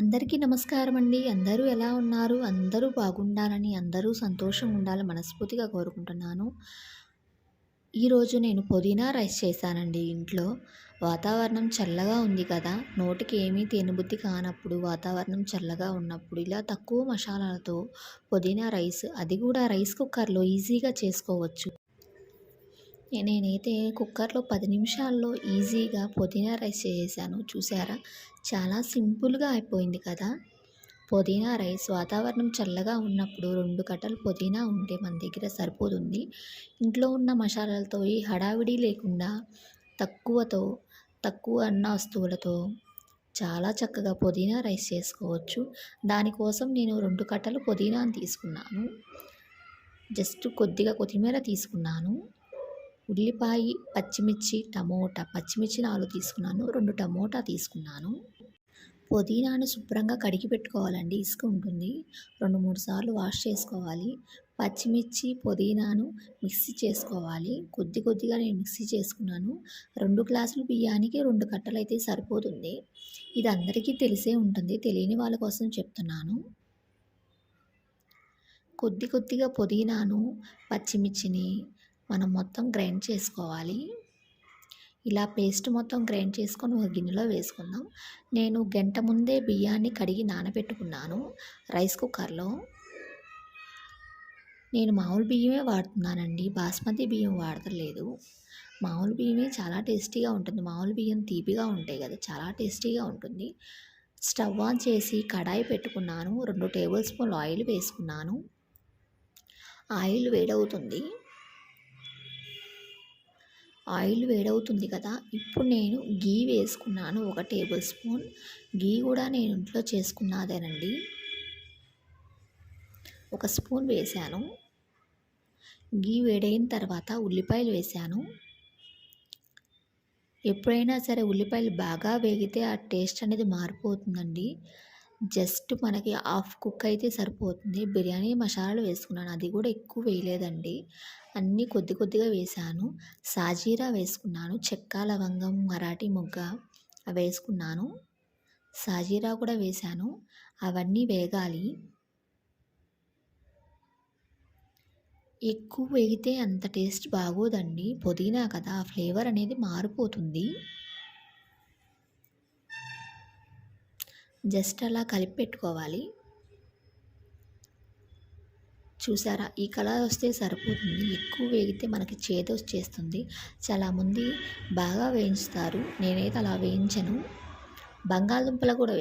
అందరికీ నమస్కారం అండి. అందరూ ఎలా ఉన్నారు? అందరూ బాగుండాలని, అందరూ సంతోషంగా ఉండాలని మనస్ఫూర్తిగా కోరుకుంటున్నాను. ఈరోజు నేను పుదీనా రైస్ చేశానండి ఇంట్లో. వాతావరణం చల్లగా ఉంది కదా! నోటికి ఏమీ తినబుద్ధి కానప్పుడు, వాతావరణం చల్లగా ఉన్నప్పుడు ఇలా తక్కువ మసాలాలతో పుదీనా రైస్, అది కూడా రైస్ కుక్కర్‌లో ఈజీగా చేసుకోవచ్చు. నేనైతే కుక్కర్‌లో 10 నిమిషాల్లో ఈజీగా పుదీనా రైస్ చేసేసాను. చూసారా? చాలా సింపుల్‌గా అయిపోయింది కదా! పుదీనా రైస్ వాతావరణం చల్లగా ఉన్నప్పుడు 2 కట్టలు పుదీనా ఉంటే మన దగ్గర సరిపోతుంది. ఇంట్లో ఉన్న మసాలాలతో ఈ హడావిడి లేకుండా తక్కువతో, తక్కువ అన్న వస్తువులతో చాలా చక్కగా పుదీనా రైస్ చేసుకోవచ్చు. దానికోసం నేను 2 కట్టలు పుదీనాను తీసుకున్నాను. జస్ట్ కొద్దిగా కొత్తిమీర తీసుకున్నాను. ఉల్లిపాయ, పచ్చిమిర్చి, టమోటా, పచ్చిమిర్చి 4 తీసుకున్నాను. 2 టమోటా తీసుకున్నాను. పుదీనాను శుభ్రంగా కడిగి పెట్టుకోవాలండి. ఇసుక ఉంటుంది. 2, 3 సార్లు వాష్ చేసుకోవాలి. పచ్చిమిర్చి, పుదీనాను మిక్సీ చేసుకోవాలి. కొద్ది కొద్దిగా నేను మిక్సీ చేసుకున్నాను. 2 గ్లాసులు బియ్యానికి 2 కట్టలైతే సరిపోతుంది. ఇది అందరికీ తెలిసే ఉంటుంది. తెలియని వాళ్ళ కోసం చెప్తున్నాను. కొద్ది కొద్దిగా పుదీనాను, పచ్చిమిర్చిని మనం మొత్తం గ్రైండ్ చేసుకోవాలి. ఇలా పేస్ట్ మొత్తం గ్రైండ్ చేసుకొని ఒక గిన్నెలో వేసుకుందాం. నేను గంట ముందే బియ్యాన్ని కడిగి నానబెట్టుకున్నాను రైస్ కుక్కర్‌లో. నేను మామూలు బియ్యమే వాడుతున్నానండి. బాస్మతి బియ్యం వాడతలేదు. మామూలు బియ్యమే చాలా టేస్టీగా ఉంటుంది. మామూలు బియ్యం తీపిగా ఉంటాయి కదా! చాలా టేస్టీగా ఉంటుంది. స్టవ్ ఆన్ చేసి కడాయి పెట్టుకున్నాను. 2 టేబుల్ స్పూన్లు ఆయిల్ వేసుకున్నాను. ఆయిల్ వేడవుతుంది. ఆయిల్ వేడవుతుంది కదా! ఇప్పుడు నేను ఘీ వేసుకున్నాను 1 టేబుల్ స్పూన్. ఘీ కూడా నేను ఇంట్లో చేసుకున్నదేనండి. 1 స్పూన్ వేశాను. ఘీ వేడైన తర్వాత ఉల్లిపాయలు వేశాను. ఎప్పుడైనా సరే ఉల్లిపాయలు బాగా వేగితే ఆ టేస్ట్ అనేది మారిపోతుందండి. జస్ట్ మనకి హాఫ్ కుక్ అయితే సరిపోతుంది. బిర్యానీ మసాలాలు వేసుకున్నాను. అది కూడా ఎక్కువ వేయలేదండి. అన్నీ కొద్ది కొద్దిగా వేశాను. సాజీరా వేసుకున్నాను. చెక్క, లవంగం, మరాఠీ మొగ్గ అవి వేసుకున్నాను. సాజీరా కూడా వేశాను. అవన్నీ వేగాలి. ఎక్కువ వేగితే అంత టేస్ట్ బాగోదండి. పుదీనా కదా! ఆ ఫ్లేవర్ అనేది మారిపోతుంది. జస్ట్ అలా కలిపి పెట్టుకోవాలి. చూసారా? ఈ కలర్ వస్తే సరిపోతుంది. ఎక్కువ వేగితే మనకి చేదొచ్చేస్తుంది. చాలామంది బాగా వేయించుతారు. నేనైతే అలా వేయించను. బంగాళదుంపలు కూడా